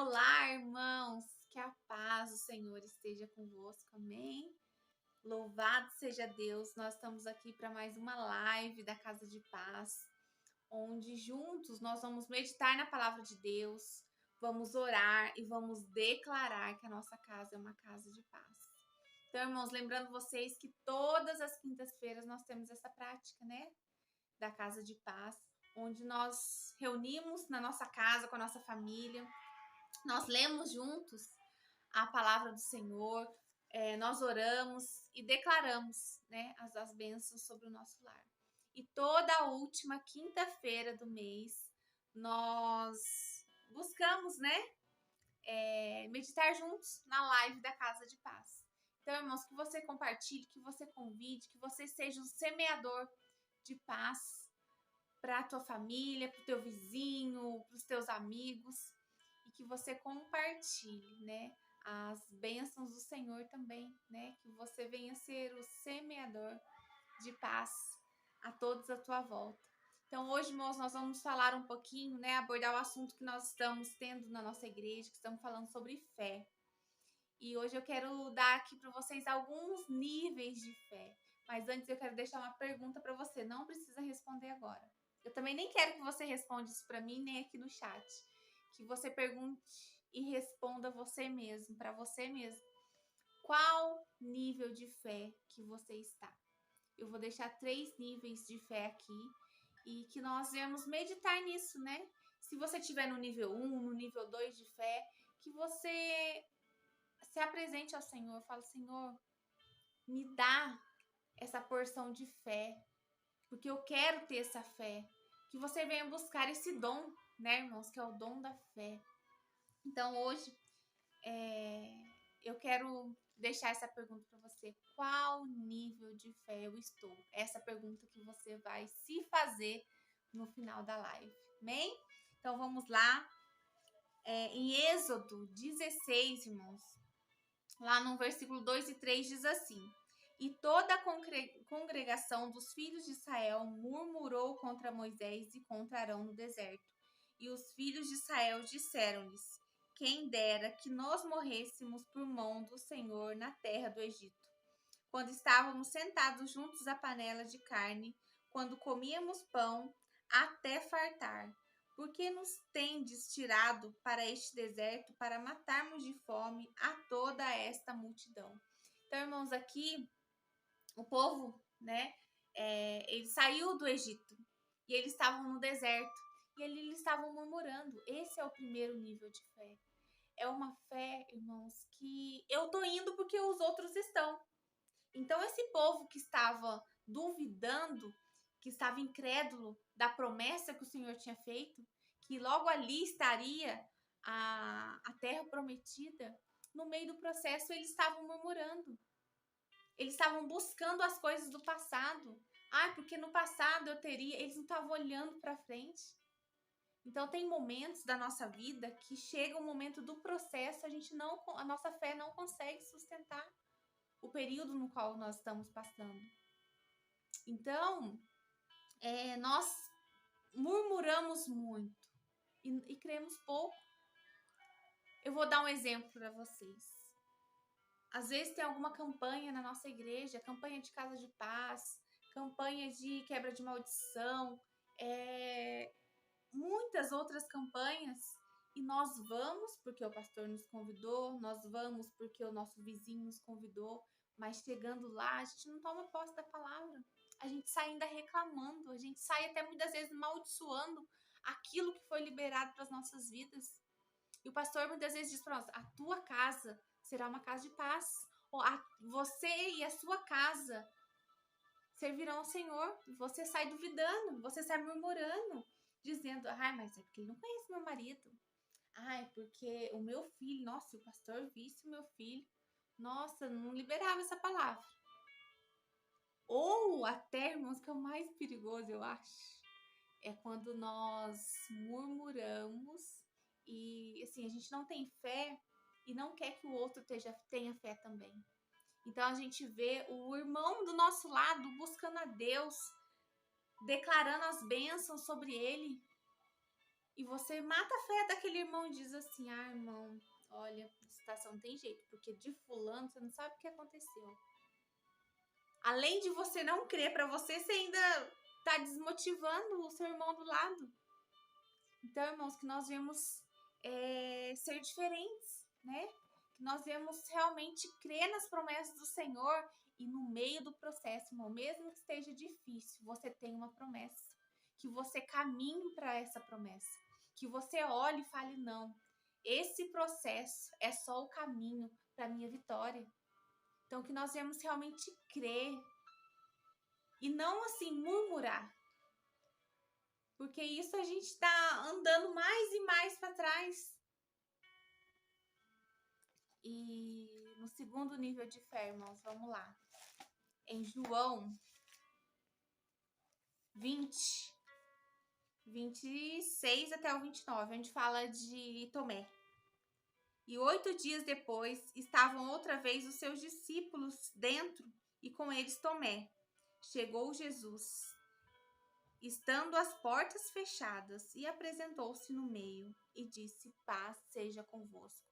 Olá, irmãos, que a paz do Senhor esteja convosco, amém? Louvado seja Deus, nós estamos aqui para mais uma live da Casa de Paz, onde juntos nós vamos meditar na palavra de Deus, vamos orar e vamos declarar que a nossa casa é uma casa de paz. Então, irmãos, lembrando vocês que todas as quintas-feiras nós temos essa prática, né? Da Casa de Paz, onde nós reunimos na nossa casa com a nossa família. Nós lemos juntos a palavra do Senhor, nós oramos e declaramos, né, as bênçãos sobre o nosso lar. E toda a última quinta-feira do mês, nós buscamos, né, meditar juntos na live da Casa de Paz. Então, irmãos, que você compartilhe, que você convide, que você seja um semeador de paz para a tua família, para o teu vizinho, para os teus amigos, e que você compartilhe, né, as bênçãos do Senhor também, né, que você venha ser o semeador de paz a todos à tua volta. Então, hoje, irmãos, nós vamos falar um pouquinho, né, abordar o assunto que nós estamos tendo na nossa igreja, que estamos falando sobre fé. E hoje eu quero dar aqui para vocês alguns níveis de fé. Mas antes eu quero deixar uma pergunta para você, não precisa responder agora. Eu também nem quero que você responda isso para mim, nem aqui no chat. Que você pergunte e responda você mesmo, para você mesmo. Qual nível de fé que você está? Eu vou deixar 3 níveis de fé aqui e que nós vamos meditar nisso, né? Se você estiver no nível 1, no nível 2 de fé, que você se apresente ao Senhor, fala: Senhor, me dá essa porção de fé, porque eu quero ter essa fé. Que você venha buscar esse dom, né, irmãos, que é o dom da fé. Então, hoje, eu quero deixar essa pergunta para você. Qual nível de fé eu estou? Essa pergunta que você vai se fazer no final da live. Amém? Então, vamos lá. Em Êxodo 16, irmãos, lá no versículo 2 e 3 diz assim: E toda a congregação dos filhos de Israel murmurou contra Moisés e contra Arão no deserto. E os filhos de Israel disseram-lhes: Quem dera que nós morrêssemos por mão do Senhor na terra do Egito. Quando estávamos sentados juntos à panela de carne, quando comíamos pão até fartar. Por que nos tendes tirado para este deserto para matarmos de fome a toda esta multidão? Então, irmãos, aqui o povo, né, ele saiu do Egito e eles estavam no deserto e eles estavam murmurando. Esse é o primeiro nível de fé. É uma fé, irmãos, que eu tô indo porque os outros estão. Então, esse povo que estava duvidando, que estava incrédulo da promessa que o Senhor tinha feito, que logo ali estaria a terra prometida, no meio do processo eles estavam murmurando. Eles estavam buscando as coisas do passado. Porque no passado eu teria. Eles não estavam olhando para frente. Então, tem momentos da nossa vida que chega o momento do processo, a nossa fé não consegue sustentar o período no qual nós estamos passando. Então, nós murmuramos muito e cremos pouco. Eu vou dar um exemplo para vocês. Às vezes tem alguma campanha na nossa igreja, campanha de casa de paz, campanha de quebra de maldição, muitas outras campanhas, e nós vamos porque o pastor nos convidou, nós vamos porque o nosso vizinho nos convidou, mas chegando lá, a gente não toma posse da palavra. A gente sai ainda reclamando, a gente sai até muitas vezes amaldiçoando aquilo que foi liberado para as nossas vidas. E o pastor muitas vezes diz para nós: a tua casa será uma casa de paz. Ou você e a sua casa servirão ao Senhor. Você sai duvidando, você sai murmurando, dizendo: mas é porque ele não conhece meu marido. É porque o meu filho, nossa, o pastor visse o meu filho, nossa, não liberava essa palavra. Ou até, irmãos, que é o mais perigoso, eu acho, é quando nós murmuramos e, assim, a gente não tem fé e não quer que o outro tenha fé também. Então, a gente vê o irmão do nosso lado buscando a Deus, declarando as bênçãos sobre ele. e você mata a fé daquele irmão e diz assim: ah, irmão, olha, a situação não tem jeito, porque de fulano você não sabe o que aconteceu. Além de você não crer para você, você ainda tá desmotivando o seu irmão do lado. Então, irmãos, que nós vemos ser diferentes, né? Que nós vemos realmente crer nas promessas do Senhor e no meio do processo, irmão, mesmo que esteja difícil, você tem uma promessa. Que você caminhe para essa promessa. Que você olhe e fale: não, esse processo é só o caminho para a minha vitória. Então, que nós vemos realmente crer e não assim murmurar. Porque isso a gente está andando mais e mais para trás. E no segundo nível de fé, irmãos, vamos lá. Em João 20, 26 até o 29, onde fala de Tomé. E 8 dias depois, estavam outra vez os seus discípulos dentro e com eles Tomé. Chegou Jesus, estando as portas fechadas, e apresentou-se no meio e disse: paz seja convosco.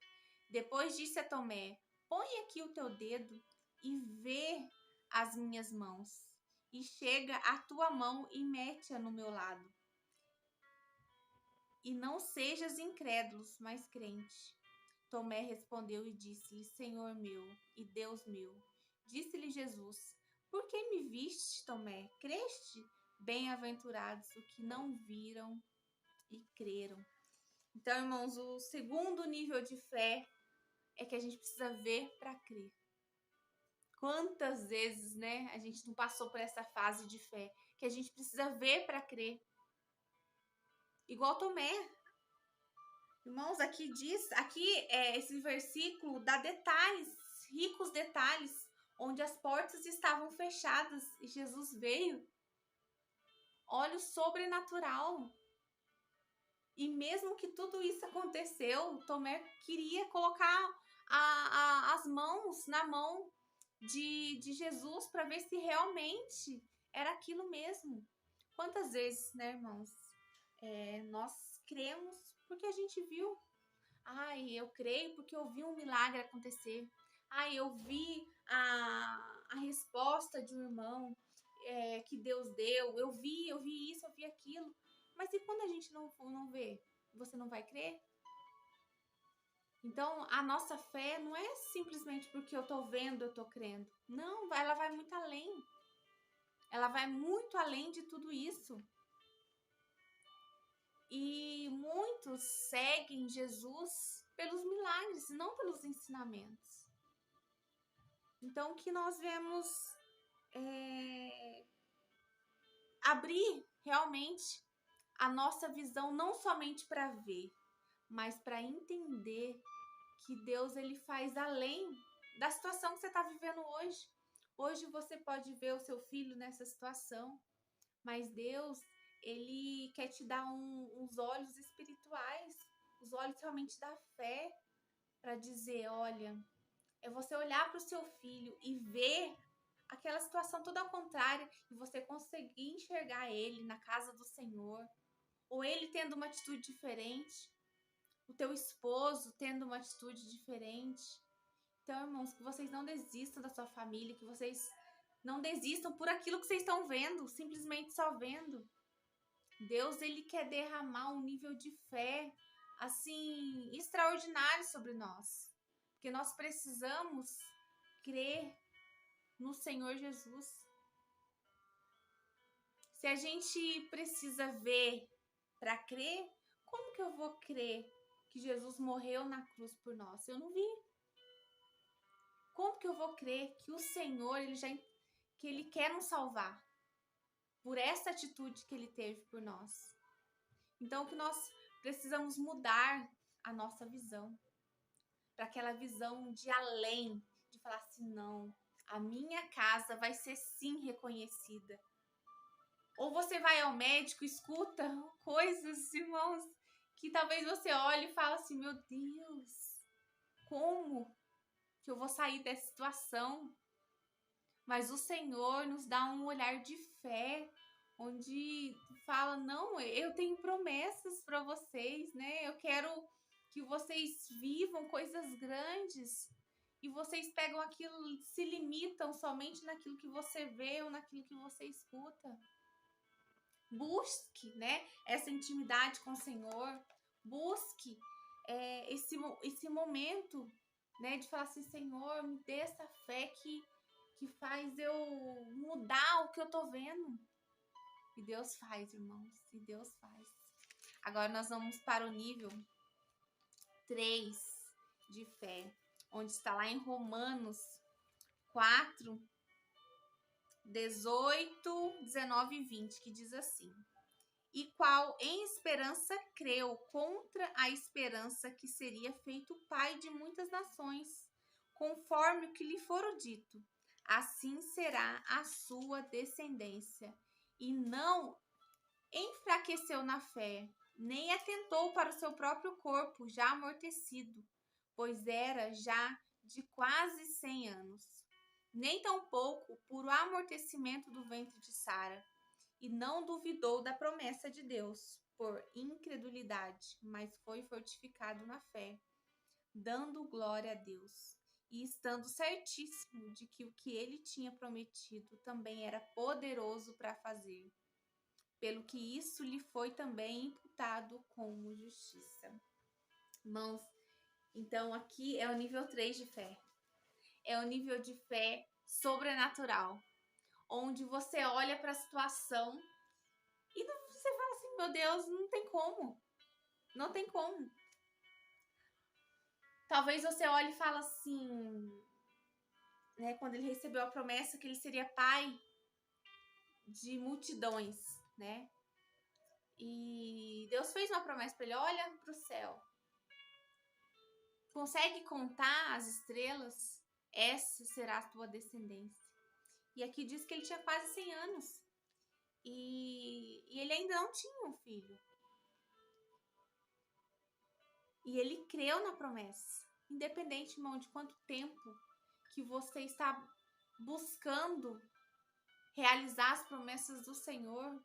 Depois disse a Tomé: põe aqui o teu dedo e vê as minhas mãos, e chega a tua mão e mete-a no meu lado. E não sejas incrédulos, mas crente. Tomé respondeu e disse-lhe: Senhor meu e Deus meu. Disse-lhe Jesus: por que me viste, Tomé? Creste? Bem-aventurados os que não viram e creram. Então, irmãos, o segundo nível de fé é que a gente precisa ver para crer. Quantas vezes, né, a gente não passou por essa fase de fé, que a gente precisa ver para crer. Igual Tomé. Irmãos, aqui esse versículo dá detalhes, ricos detalhes, onde as portas estavam fechadas e Jesus veio. Olha o sobrenatural. E mesmo que tudo isso aconteceu, Tomé queria colocar as mãos na mão de Jesus para ver se realmente era aquilo mesmo. Quantas vezes, né, irmãos, nós cremos porque a gente viu. Ai, eu creio porque eu vi um milagre acontecer. Ai, eu vi a resposta de um irmão que Deus deu. Eu vi isso, eu vi aquilo. Mas e quando a gente não vê? Você não vai crer? Então, a nossa fé não é simplesmente porque eu tô vendo, eu tô crendo. Não, ela vai muito além. Ela vai muito além de tudo isso. E muitos seguem Jesus pelos milagres, não pelos ensinamentos. Então, que nós vemos abrir realmente a nossa visão, não somente para ver, mas para entender que Deus ele faz além da situação que você está vivendo hoje. Hoje você pode ver o seu filho nessa situação, mas Deus ele quer te dar uns olhos espirituais, os olhos realmente da fé, para dizer, olha, é você olhar para o seu filho e ver aquela situação toda ao contrário e você conseguir enxergar ele na casa do Senhor, ou ele tendo uma atitude diferente, o teu esposo tendo uma atitude diferente. Então, irmãos, que vocês não desistam da sua família, que vocês não desistam por aquilo que vocês estão vendo, simplesmente só vendo. Deus, ele quer derramar um nível de fé, assim, extraordinário sobre nós. Porque nós precisamos crer no Senhor Jesus. Se a gente precisa ver para crer, como que eu vou crer que Jesus morreu na cruz por nós? Eu não vi. Como que eu vou crer que o Senhor, que ele quer nos salvar por essa atitude que ele teve por nós? Então, que nós precisamos mudar a nossa visão para aquela visão de além, de falar assim, não, a minha casa vai ser sim reconhecida. Ou você vai ao médico, escuta coisas, irmãos, que talvez você olhe e fale assim, meu Deus, como que eu vou sair dessa situação? Mas o Senhor nos dá um olhar de fé, onde fala, não, eu tenho promessas para vocês, né? Eu quero que vocês vivam coisas grandes. E vocês pegam aquilo, se limitam somente naquilo que você vê ou naquilo que você escuta. Busque, né, essa intimidade com o Senhor. Busque esse momento, né, de falar assim, Senhor, me dê essa fé que faz eu mudar o que eu tô vendo. E Deus faz, irmãos. E Deus faz. Agora nós vamos para o nível 3 de fé, onde está lá em Romanos 4, 18, 19 e 20, que diz assim: E qual em esperança creu contra a esperança que seria feito pai de muitas nações, conforme o que lhe fora dito, assim será a sua descendência. E não enfraqueceu na fé, nem atentou para o seu próprio corpo já amortecido, pois era já de quase 100 anos, nem tampouco por o amortecimento do ventre de Sara, e não duvidou da promessa de Deus por incredulidade, mas foi fortificado na fé, dando glória a Deus, e estando certíssimo de que o que ele tinha prometido também era poderoso para fazer, pelo que isso lhe foi também imputado como justiça. Irmãos, então aqui é o nível 3 de fé. É o nível de fé sobrenatural, onde você olha para a situação e você fala assim, meu Deus, não tem como. Não tem como. Talvez você olhe e fala assim, né, quando ele recebeu a promessa que ele seria pai de multidões, né? E Deus fez uma promessa para ele, olha para o céu. Consegue contar as estrelas? Essa será a tua descendência. E aqui diz que ele tinha quase 100 anos. E ele ainda não tinha um filho. E ele creu na promessa. Independente, irmão, de quanto tempo que você está buscando realizar as promessas do Senhor,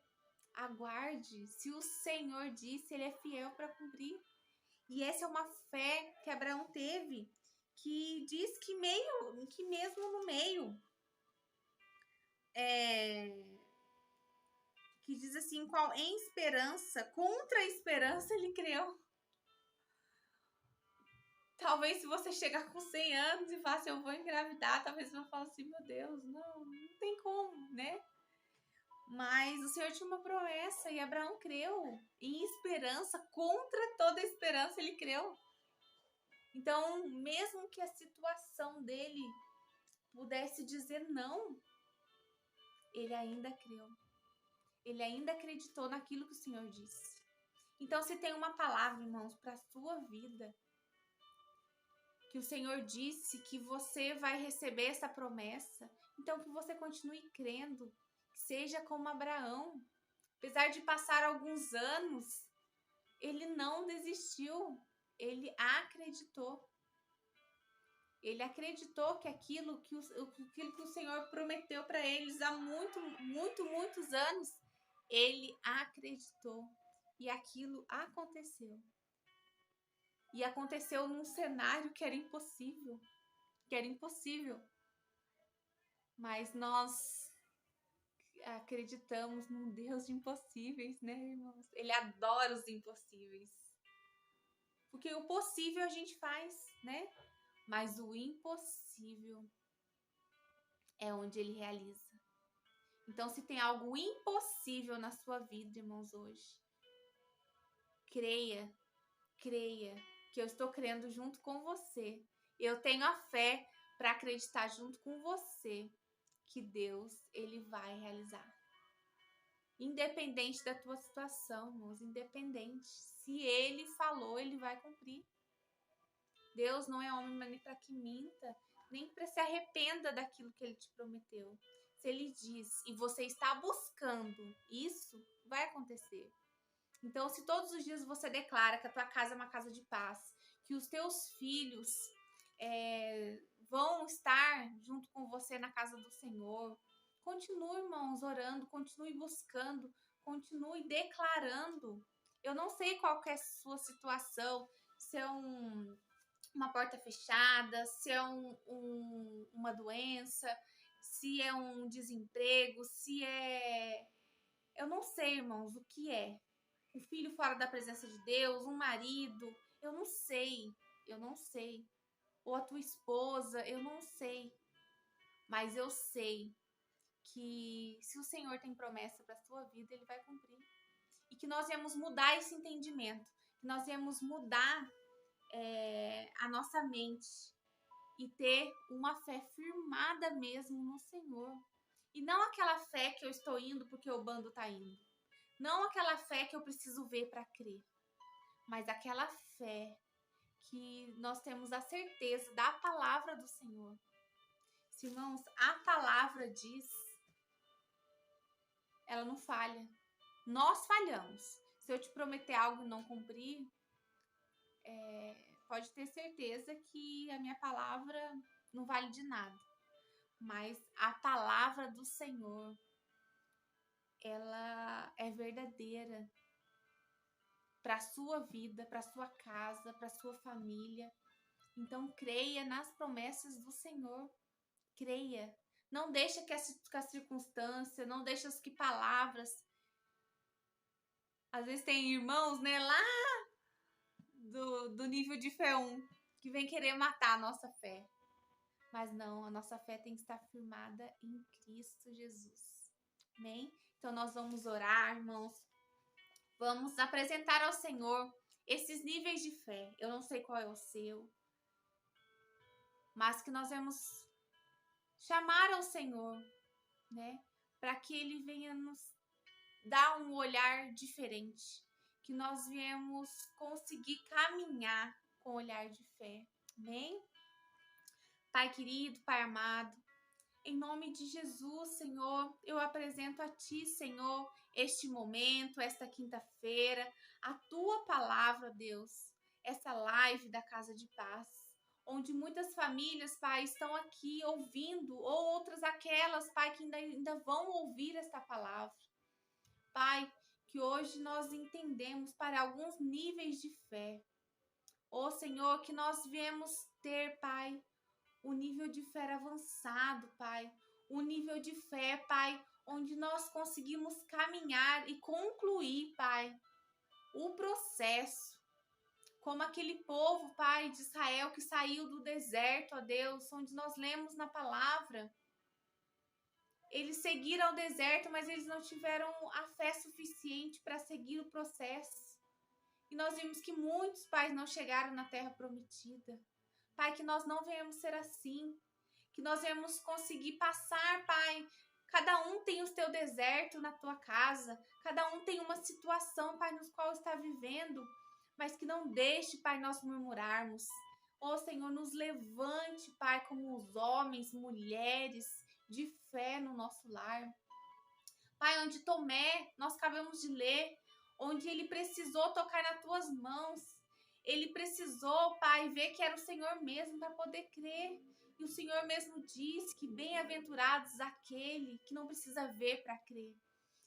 aguarde. Se o Senhor disse, ele é fiel para cumprir. E essa é uma fé que Abraão teve, que diz que mesmo no meio, que diz assim, qual em esperança, contra a esperança ele creu. Talvez se você chegar com 100 anos e falar assim, eu vou engravidar, talvez você vai falar assim, meu Deus, não tem como, né? Mas o Senhor tinha uma promessa e Abraão creu. Em esperança, contra toda esperança, ele creu. Então, mesmo que a situação dele pudesse dizer não, ele ainda creu. Ele ainda acreditou naquilo que o Senhor disse. Então, se tem uma palavra, irmãos, para a sua vida, que o Senhor disse que você vai receber essa promessa, então que você continue crendo, seja como Abraão. Apesar de passar alguns anos, ele não desistiu, ele acreditou. Ele acreditou que aquilo que o Senhor prometeu para eles há muitos anos, ele acreditou. E aquilo aconteceu. E aconteceu num cenário que era impossível. Mas nós acreditamos num Deus de impossíveis, né, irmãos? Ele adora os impossíveis. Porque o possível a gente faz, né? Mas o impossível é onde ele realiza. Então, se tem algo impossível na sua vida, irmãos, hoje, creia que eu estou crendo junto com você. Eu tenho a fé para acreditar junto com você que Deus, ele vai realizar. Independente da tua situação, irmãos, independente. Se ele falou, ele vai cumprir. Deus não é homem nem para que minta, nem para se arrependa daquilo que ele te prometeu. Se ele diz e você está buscando isso, vai acontecer. Então, se todos os dias você declara que a tua casa é uma casa de paz, que os teus filhos vão estar junto com você na casa do Senhor, Continue, irmãos, orando, continue buscando, continue declarando. Eu não sei qual que é a sua situação, se é uma porta fechada, se é uma doença, se é um desemprego, se é... Eu não sei, irmãos, o que é. Um filho fora da presença de Deus, um marido, eu não sei, eu não sei. Ou a tua esposa, eu não sei. Mas eu sei que se o Senhor tem promessa para a sua vida, Ele vai cumprir. E que nós viemos mudar esse entendimento, que nós viemos mudar a nossa mente e ter uma fé firmada mesmo no Senhor. E não aquela fé que eu estou indo porque o bando está indo. Não aquela fé que eu preciso ver para crer. Mas aquela fé que nós temos a certeza da palavra do Senhor. Se, irmãos, a palavra diz, ela não falha. Nós falhamos. Se eu te prometer algo e não cumprir, pode ter certeza que a minha palavra não vale de nada. Mas a palavra do Senhor, ela é verdadeira para a sua vida, para a sua casa, para a sua família. Então, creia nas promessas do Senhor. Creia. Não deixa que a circunstância, não deixa que palavras. Às vezes tem irmãos, né, lá do nível de fé 1, que vem querer matar a nossa fé. Mas não, a nossa fé tem que estar firmada em Cristo Jesus. Amém? Então nós vamos orar, irmãos. Vamos apresentar ao Senhor esses níveis de fé. Eu não sei qual é o seu, mas que nós vamos chamar ao Senhor, né? Para que Ele venha nos dar um olhar diferente. Que nós viemos conseguir caminhar com olhar de fé. Amém? Pai querido, Pai amado, em nome de Jesus, Senhor, eu apresento a Ti, Senhor, este momento, esta quinta-feira, a Tua palavra, Deus, essa live da Casa de Paz, onde muitas famílias, Pai, estão aqui ouvindo, ou outras aquelas, Pai, que ainda vão ouvir esta palavra. Pai, que hoje nós entendemos para alguns níveis de fé. Ó Senhor, que nós viemos ter, Pai, o nível de fé avançado, Pai. O nível de fé, Pai, onde nós conseguimos caminhar e concluir, Pai, o processo. Como aquele povo, Pai, de Israel que saiu do deserto, ó Deus, onde nós lemos na palavra. Eles seguiram o deserto, mas eles não tiveram a fé suficiente para seguir o processo. E nós vimos que muitos pais não chegaram na terra prometida. Pai, que nós não venhamos ser assim. Que nós venhamos conseguir passar, Pai. Cada um tem o seu deserto na tua casa. Cada um tem uma situação, Pai, nos qual está vivendo. Mas que não deixe, Pai, nós murmurarmos. Ó Senhor, nos levante, Pai, como os homens, mulheres de fé no nosso lar. Pai, onde Tomé, nós acabamos de ler, onde ele precisou tocar nas tuas mãos. Ele precisou, Pai, ver que era o Senhor mesmo para poder crer. E o Senhor mesmo diz que bem-aventurados aquele que não precisa ver para crer.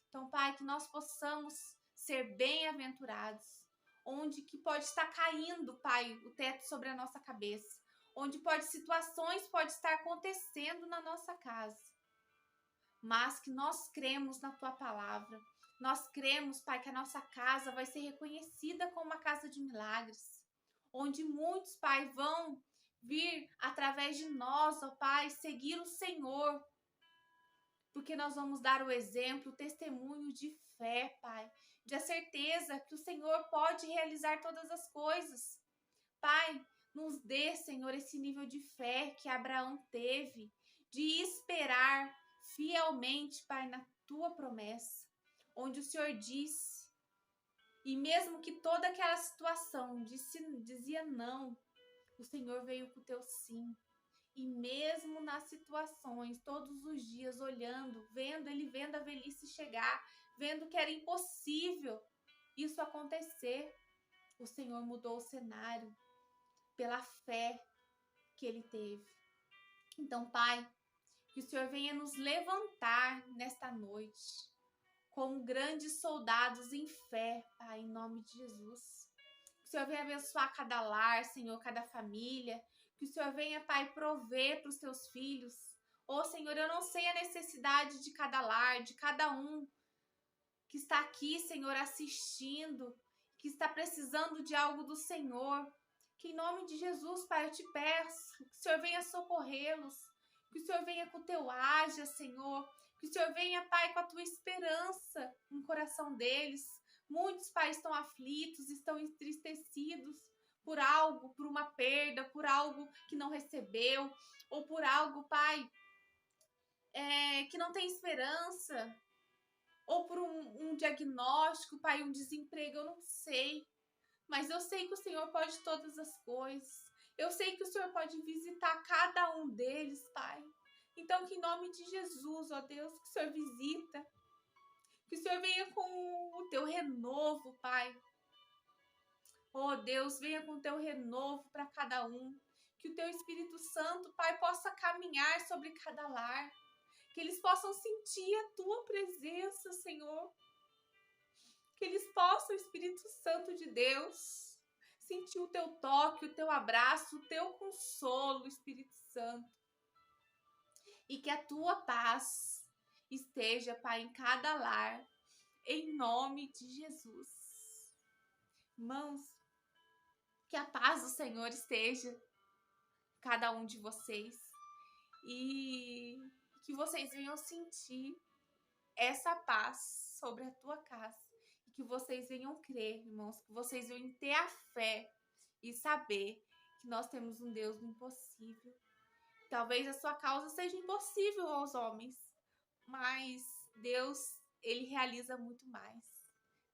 Então, Pai, que nós possamos ser bem-aventurados. Onde que pode estar caindo, Pai, o teto sobre a nossa cabeça. Onde situações podem estar acontecendo na nossa casa. Mas que nós cremos na Tua palavra. Nós cremos, Pai, que a nossa casa vai ser reconhecida como uma casa de milagres. Onde muitos, Pai, vão vir através de nós, ó Pai, seguir o Senhor. Porque nós vamos dar o exemplo, o testemunho de fé, Pai. De a certeza que o Senhor pode realizar todas as coisas. Pai, nos dê, Senhor, esse nível de fé que Abraão teve. De esperar fielmente, Pai, na Tua promessa. Onde o Senhor disse, e mesmo que toda aquela situação dizia não, o Senhor veio com o teu sim. E mesmo nas situações, todos os dias, olhando, vendo a velhice chegar, vendo que era impossível isso acontecer, o Senhor mudou o cenário pela fé que ele teve. Então, Pai, Que o Senhor venha nos levantar nesta noite como grandes soldados em fé, Pai, em nome de Jesus. Que o Senhor venha abençoar cada lar, Senhor, cada família. Que o Senhor venha, Pai, prover para os teus filhos. Ô, Senhor, eu não sei a necessidade de cada lar, de cada um que está aqui, Senhor, assistindo, que está precisando de algo do Senhor. Que em nome de Jesus, Pai, eu te peço que o Senhor venha socorrê-los, que o Senhor venha com o teu haja, Senhor, que o Senhor venha, Pai, com a tua esperança no coração deles. Muitos pais estão aflitos, estão entristecidos por algo, por uma perda, por algo que não recebeu, ou por algo, Pai, que não tem esperança, ou por um diagnóstico, Pai, um desemprego, eu não sei. Mas eu sei que o Senhor pode todas as coisas. Eu sei que o Senhor pode visitar cada um deles, Pai. Então, que em nome de Jesus, ó Deus, que o Senhor visita. Que o Senhor venha com o teu renovo, Pai. Ó Deus, venha com o teu renovo para cada um. Que o teu Espírito Santo, Pai, possa caminhar sobre cada lar. Que eles possam sentir a tua presença, Senhor. Que eles possam, Espírito Santo de Deus, sentir o teu toque, o teu abraço, o teu consolo, Espírito Santo. E que a tua paz esteja, Pai, em cada lar, em nome de Jesus. Irmãos, que a paz do Senhor esteja em cada um de vocês e que vocês venham sentir essa paz sobre a tua casa. Que vocês venham crer, irmãos, que vocês venham ter a fé e saber que nós temos um Deus do impossível. Talvez a sua causa seja impossível aos homens, mas Deus, ele realiza muito mais.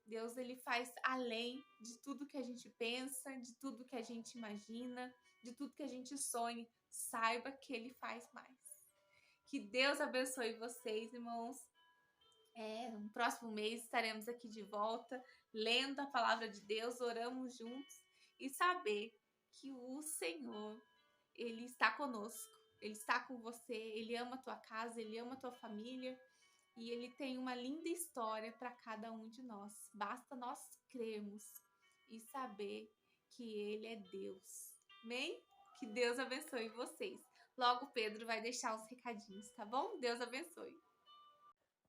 Deus, ele faz além de tudo que a gente pensa, de tudo que a gente imagina, de tudo que a gente sonha. Saiba que ele faz mais. Que Deus abençoe vocês, irmãos. No próximo mês estaremos aqui de volta, lendo a palavra de Deus, oramos juntos e saber que o Senhor, ele está conosco, ele está com você, ele ama a tua casa, ele ama a tua família e ele tem uma linda história para cada um de nós. Basta nós crermos e saber que ele é Deus. Amém? Que Deus abençoe vocês. Logo Pedro vai deixar uns recadinhos, tá bom? Deus abençoe.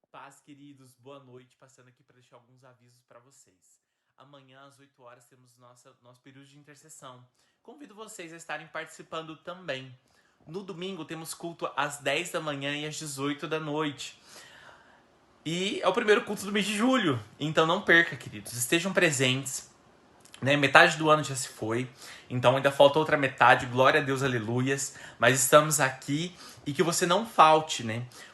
Paz, queridos, boa noite, passando aqui para deixar alguns avisos para vocês. Amanhã, às 8 horas, temos nosso período de intercessão. Convido vocês a estarem participando também. No domingo, temos culto às 10 da manhã e às 18 da noite. E é o primeiro culto do mês de julho, então não perca, queridos. Estejam presentes. Metade do ano já se foi, então ainda falta outra metade, glória a Deus, aleluias, mas estamos aqui e que você não falte,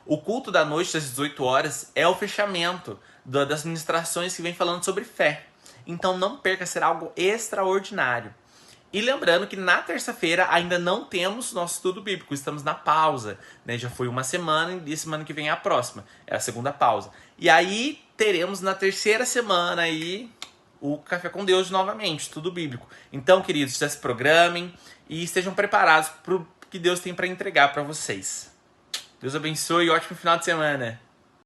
O culto da noite das 18 horas é o fechamento das ministrações que vem falando sobre fé, então não perca, será algo extraordinário. E lembrando que na terça-feira ainda não temos nosso estudo bíblico, estamos na pausa, Já foi uma semana e semana que vem é a próxima, é a segunda pausa. E aí teremos na terceira semana aí o Café com Deus novamente, tudo bíblico. Então, queridos, já se programem e estejam preparados para o que Deus tem para entregar para vocês. Deus abençoe e ótimo final de semana.